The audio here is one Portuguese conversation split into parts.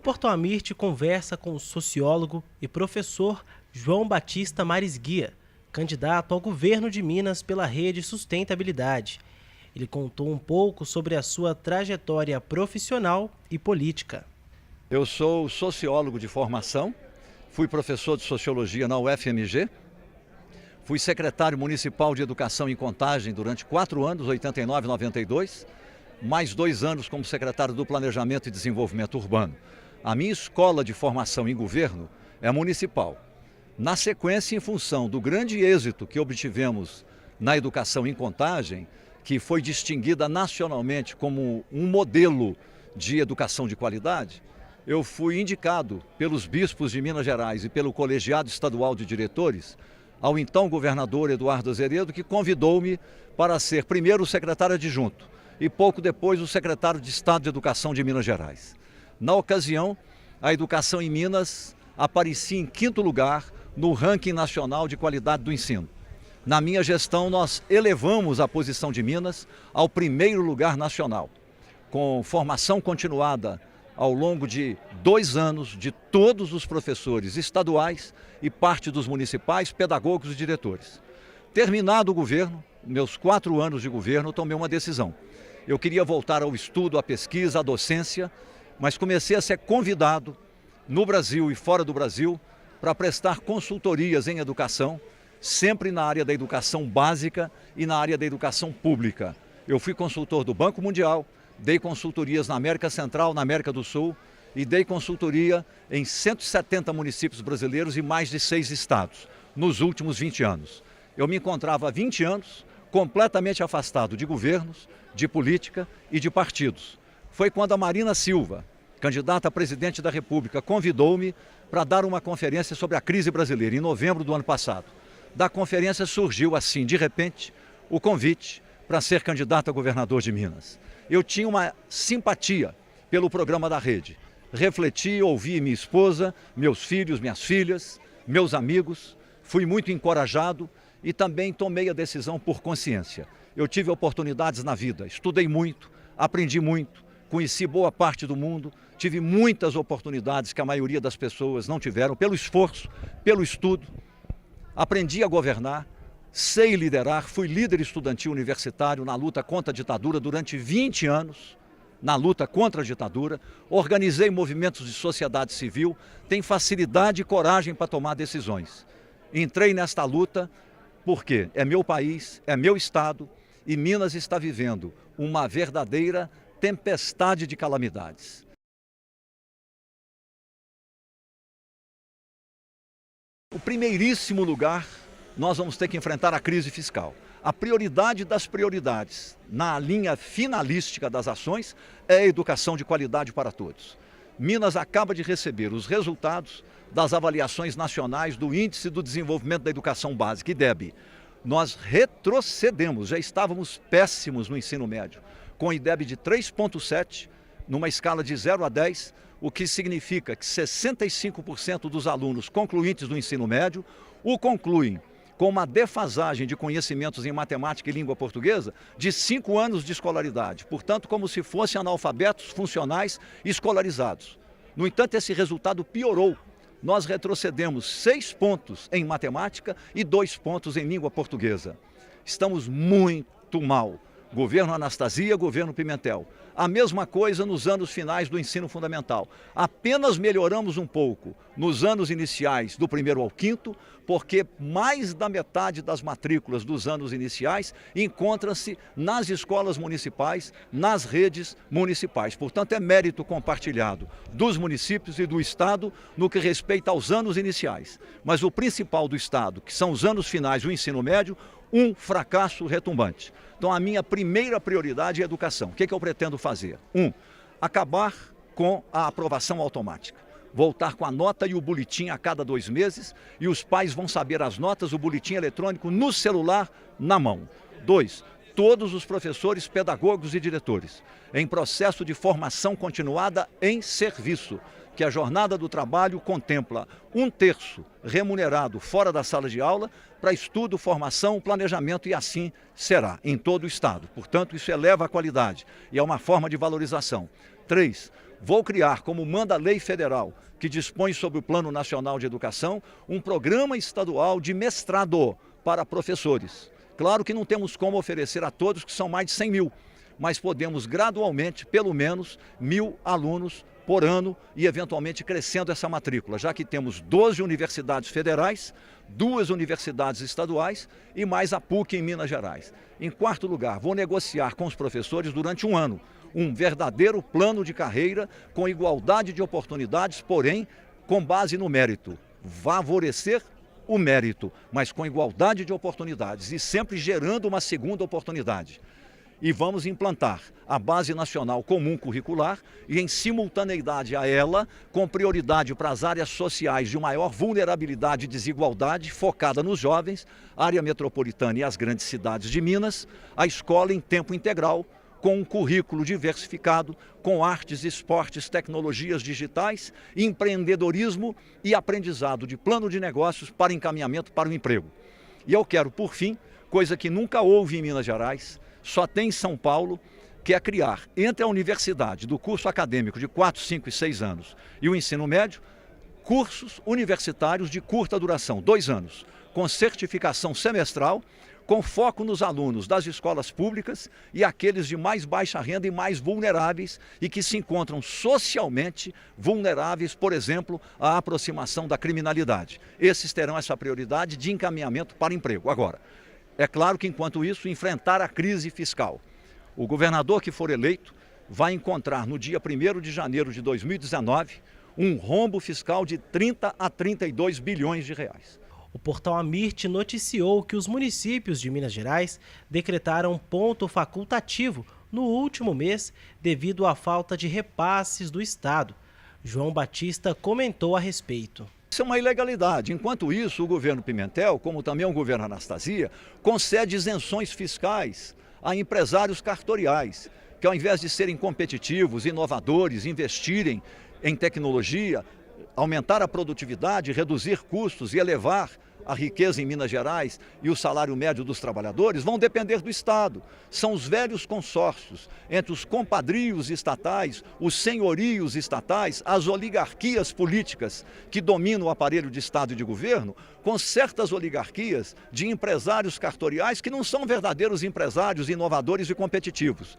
O Portal Amirte conversa com o sociólogo e professor João Batista Maris Guia, candidato ao governo de Minas pela Rede Sustentabilidade. Ele contou um pouco sobre a sua trajetória profissional e política. Eu sou sociólogo de formação, fui professor de sociologia na UFMG, fui secretário municipal de educação em Contagem durante 4 anos, 89 e 92, mais 2 anos como secretário do Planejamento e Desenvolvimento Urbano. A minha escola de formação em governo é municipal. Na sequência, em função do grande êxito que obtivemos na educação em Contagem, que foi distinguida nacionalmente como um modelo de educação de qualidade, eu fui indicado pelos bispos de Minas Gerais e pelo Colegiado Estadual de Diretores ao então governador Eduardo Azeredo, que convidou-me para ser primeiro o secretário adjunto e pouco depois o secretário de Estado de Educação de Minas Gerais. Na ocasião, a educação em Minas aparecia em 5º lugar no ranking nacional de qualidade do ensino. Na minha gestão, nós elevamos a posição de Minas ao 1º lugar nacional, com formação continuada ao longo de 2 anos de todos os professores estaduais e parte dos municipais, pedagogos e diretores. Terminado o governo, meus 4 anos de governo, tomei uma decisão. Eu queria voltar ao estudo, à pesquisa, à docência, mas comecei a ser convidado no Brasil e fora do Brasil para prestar consultorias em educação, sempre na área da educação básica e na área da educação pública. Eu fui consultor do Banco Mundial, dei consultorias na América Central, na América do Sul e dei consultoria em 170 municípios brasileiros e mais de 6 estados, nos últimos 20 anos. Eu me encontrava há 20 anos completamente afastado de governos, de política e de partidos. Foi quando a Marina Silva, candidata a presidente da República, convidou-me para dar uma conferência sobre a crise brasileira, em novembro do ano passado. Da conferência surgiu, assim, de repente, o convite para ser candidato a governador de Minas. Eu tinha uma simpatia pelo programa da Rede. Refleti, ouvi minha esposa, meus filhos, minhas filhas, meus amigos. Fui muito encorajado e também tomei a decisão por consciência. Eu tive oportunidades na vida, estudei muito, aprendi muito, conheci boa parte do mundo, tive muitas oportunidades que a maioria das pessoas não tiveram, pelo esforço, pelo estudo. Aprendi a governar, sei liderar, fui líder estudantil universitário na luta contra a ditadura durante 20 anos, na luta contra a ditadura, organizei movimentos de sociedade civil, tenho facilidade e coragem para tomar decisões. Entrei nesta luta porque é meu país, é meu estado e Minas está vivendo uma verdadeira tempestade de calamidades. O primeiríssimo lugar, nós vamos ter que enfrentar a crise fiscal. A prioridade das prioridades, na linha finalística das ações, é a educação de qualidade para todos. Minas acaba de receber os resultados das avaliações nacionais do Índice do Desenvolvimento da Educação Básica, IDEB. Nós retrocedemos, já estávamos péssimos no ensino médio, com IDEB de 3,7, numa escala de 0 a 10, o que significa que 65% dos alunos concluintes do ensino médio o concluem com uma defasagem de conhecimentos em matemática e língua portuguesa de 5 anos de escolaridade, portanto, como se fossem analfabetos funcionais escolarizados. No entanto, esse resultado piorou. Nós retrocedemos 6 pontos em matemática e 2 pontos em língua portuguesa. Estamos muito mal. Governo Anastasia, governo Pimentel. A mesma coisa nos anos finais do ensino fundamental. Apenas melhoramos um pouco nos anos iniciais do 1º ao 5º, porque mais da metade das matrículas dos anos iniciais encontram-se nas escolas municipais, nas redes municipais. Portanto, é mérito compartilhado dos municípios e do Estado no que respeita aos anos iniciais. Mas o principal do Estado, que são os anos finais do ensino médio, um fracasso retumbante. Então, a minha primeira prioridade é a educação. O que eu pretendo fazer? Acabar com a aprovação automática. Voltar com a nota e o boletim a cada 2 meses e os pais vão saber as notas, o boletim eletrônico no celular, na mão. 2, todos os professores, pedagogos e diretores em processo de formação continuada em serviço, que a jornada do trabalho contempla 1/3 remunerado fora da sala de aula para estudo, formação, planejamento e assim será em todo o estado. Portanto, isso eleva a qualidade e é uma forma de valorização. 3, Vou criar, como manda a lei federal, que dispõe sobre o Plano Nacional de Educação, um programa estadual de mestrado para professores. Claro que não temos como oferecer a todos, que são mais de 100 mil, mas podemos gradualmente, pelo menos, 1.000 alunos por ano e eventualmente crescendo essa matrícula, já que temos 12 universidades federais, 2 universidades estaduais e mais a PUC em Minas Gerais. Em quarto lugar, vou negociar com os professores durante um ano um verdadeiro plano de carreira com igualdade de oportunidades, porém com base no mérito. Favorecer o mérito, mas com igualdade de oportunidades e sempre gerando uma segunda oportunidade. E vamos implantar a Base Nacional Comum Curricular e, em simultaneidade a ela, com prioridade para as áreas sociais de maior vulnerabilidade e desigualdade, focada nos jovens, área metropolitana e as grandes cidades de Minas, a escola em tempo integral, com um currículo diversificado, com artes, esportes, tecnologias digitais, empreendedorismo e aprendizado de plano de negócios para encaminhamento para o emprego. E eu quero, por fim, coisa que nunca houve em Minas Gerais, só tem em São Paulo, que é criar entre a universidade do curso acadêmico de 4, 5 e 6 anos e o ensino médio, cursos universitários de curta duração, 2 anos, com certificação semestral, com foco nos alunos das escolas públicas e aqueles de mais baixa renda e mais vulneráveis e que se encontram socialmente vulneráveis, por exemplo, à aproximação da criminalidade. Esses terão essa prioridade de encaminhamento para emprego. Agora, é claro que, enquanto isso, enfrentar a crise fiscal. O governador que for eleito vai encontrar no dia 1º de janeiro de 2019 um rombo fiscal de 30 a 32 bilhões de reais. O portal Amirte noticiou que os municípios de Minas Gerais decretaram ponto facultativo no último mês devido à falta de repasses do Estado. João Batista comentou a respeito. Isso é uma ilegalidade. Enquanto isso, o governo Pimentel, como também o governo Anastasia, concede isenções fiscais a empresários cartoriais, que ao invés de serem competitivos, inovadores, investirem em tecnologia, aumentar a produtividade, reduzir custos e elevar a riqueza em Minas Gerais e o salário médio dos trabalhadores, vão depender do Estado. São os velhos consórcios entre os compadrios estatais, os senhorios estatais, as oligarquias políticas que dominam o aparelho de Estado e de governo, com certas oligarquias de empresários cartoriais que não são verdadeiros empresários inovadores e competitivos.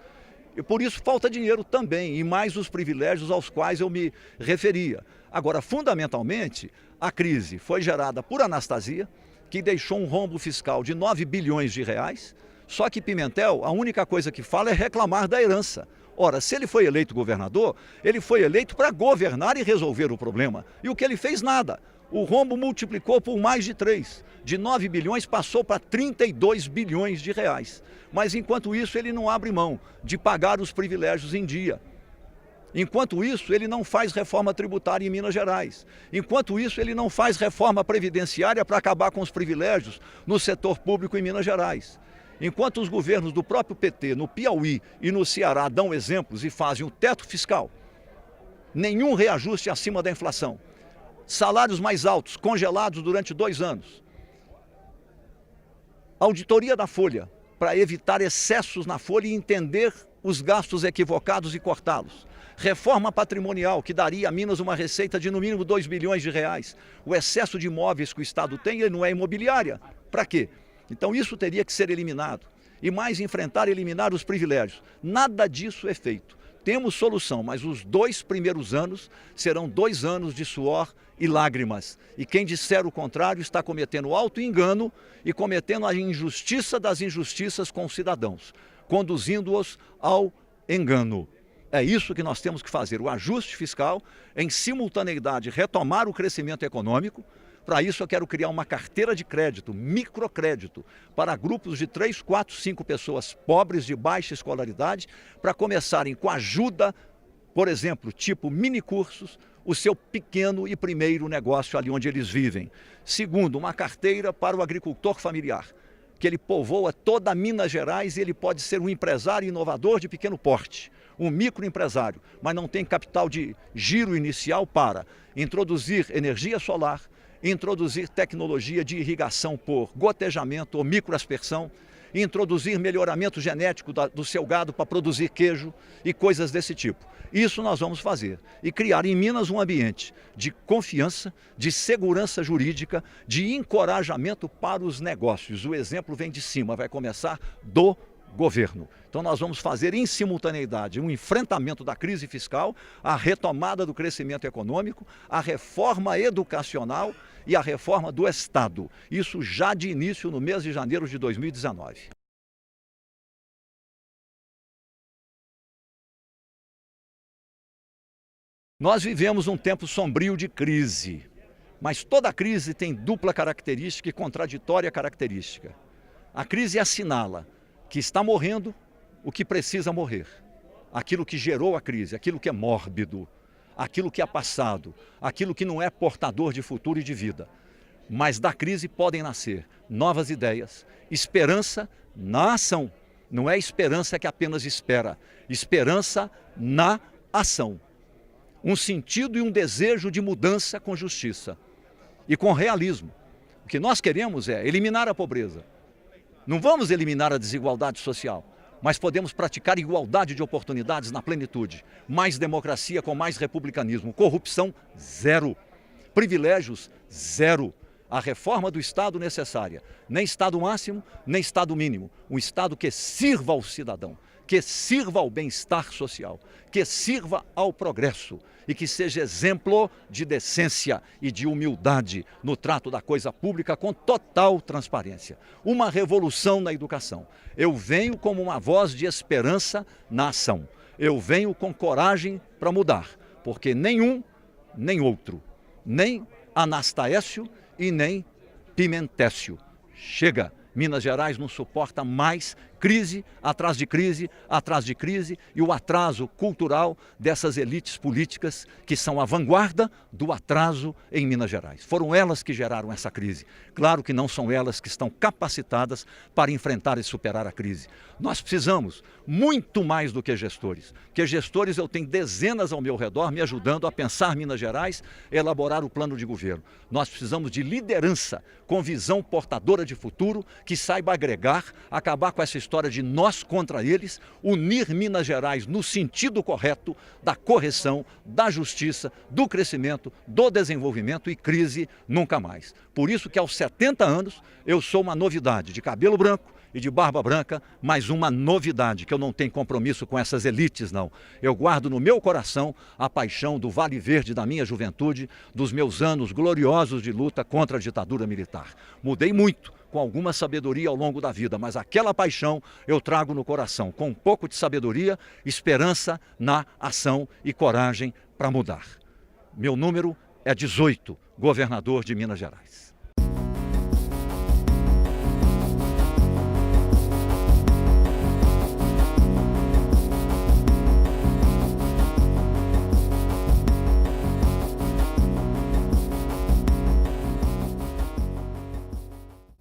E por isso falta dinheiro também, e mais os privilégios aos quais eu me referia. Agora, fundamentalmente, a crise foi gerada por Anastasia, que deixou um rombo fiscal de 9 bilhões de reais, só que Pimentel, a única coisa que fala é reclamar da herança. Ora, se ele foi eleito governador, ele foi eleito para governar e resolver o problema. E o que ele fez? Nada. O rombo multiplicou por mais de 3. De 9 bilhões passou para 32 bilhões de reais. Mas enquanto isso ele não abre mão de pagar os privilégios em dia. Enquanto isso ele não faz reforma tributária em Minas Gerais. Enquanto isso ele não faz reforma previdenciária para acabar com os privilégios no setor público em Minas Gerais. Enquanto os governos do próprio PT no Piauí e no Ceará dão exemplos e fazem o teto fiscal, nenhum reajuste acima da inflação. Salários mais altos, congelados durante 2 anos. Auditoria da Folha, para evitar excessos na Folha e entender os gastos equivocados e cortá-los. Reforma patrimonial, que daria a Minas uma receita de no mínimo 2 bilhões de reais. O excesso de imóveis que o Estado tem, ele não é imobiliária. Para quê? Então isso teria que ser eliminado. E mais enfrentar e eliminar os privilégios. Nada disso é feito. Temos solução, mas os 2 primeiros anos serão 2 anos de suor e lágrimas. E quem disser o contrário está cometendo auto-engano e cometendo a injustiça das injustiças com os cidadãos, conduzindo-os ao engano. É isso que nós temos que fazer, o ajuste fiscal, em simultaneidade retomar o crescimento econômico. Para isso eu quero criar uma carteira de crédito, microcrédito, para grupos de 3, 4, 5 pessoas pobres de baixa escolaridade, para começarem com ajuda, por exemplo, tipo minicursos, o seu pequeno e primeiro negócio ali onde eles vivem. Segundo, uma carteira para o agricultor familiar, que ele povoa toda Minas Gerais e ele pode ser um empresário inovador de pequeno porte, um microempresário, mas não tem capital de giro inicial para introduzir energia solar, introduzir tecnologia de irrigação por gotejamento ou microaspersão, introduzir melhoramento genético do seu gado para produzir queijo e coisas desse tipo. Isso nós vamos fazer e criar em Minas um ambiente de confiança, de segurança jurídica, de encorajamento para os negócios. O exemplo vem de cima, vai começar do governo. Então nós vamos fazer em simultaneidade um enfrentamento da crise fiscal, a retomada do crescimento econômico, a reforma educacional e a reforma do Estado. Isso já de início no mês de janeiro de 2019. Nós vivemos um tempo sombrio de crise, mas toda crise tem dupla característica e contraditória característica. A crise assinala que está morrendo o que precisa morrer, aquilo que gerou a crise, aquilo que é mórbido, aquilo que é passado, aquilo que não é portador de futuro e de vida. Mas da crise podem nascer novas ideias, esperança na ação. Não é esperança que apenas espera, esperança na ação. Um sentido e um desejo de mudança com justiça e com realismo. O que nós queremos é eliminar a pobreza. Não vamos eliminar a desigualdade social, mas podemos praticar igualdade de oportunidades na plenitude. Mais democracia com mais republicanismo. Corrupção, zero. Privilégios, zero. A reforma do Estado necessária. Nem Estado máximo, nem Estado mínimo. Um Estado que sirva ao cidadão, que sirva ao bem-estar social, que sirva ao progresso e que seja exemplo de decência e de humildade no trato da coisa pública com total transparência. Uma revolução na educação. Eu venho como uma voz de esperança na ação. Eu venho com coragem para mudar, porque nenhum, nem outro, nem Anastaécio e nem Pimentécio. Chega! Minas Gerais não suporta mais crise atrás de crise, atrás de crise e o atraso cultural dessas elites políticas que são a vanguarda do atraso em Minas Gerais. Foram elas que geraram essa crise. Claro que não são elas que estão capacitadas para enfrentar e superar a crise. Nós precisamos muito mais do que gestores. Porque gestores eu tenho dezenas ao meu redor me ajudando a pensar Minas Gerais, elaborar o plano de governo. Nós precisamos de liderança com visão portadora de futuro, que saiba agregar, acabar com essa história de nós contra eles, unir Minas Gerais no sentido correto da correção, da justiça, do crescimento, do desenvolvimento e crise nunca mais. Por isso que aos 70 anos eu sou uma novidade, de cabelo branco e de barba branca, mas uma novidade, que eu não tenho compromisso com essas elites não. Eu guardo no meu coração a paixão do Vale Verde da minha juventude, dos meus anos gloriosos de luta contra a ditadura militar. Mudei muito, com alguma sabedoria ao longo da vida, mas aquela paixão eu trago no coração, com um pouco de sabedoria, esperança na ação e coragem para mudar. Meu número é 18, governador de Minas Gerais.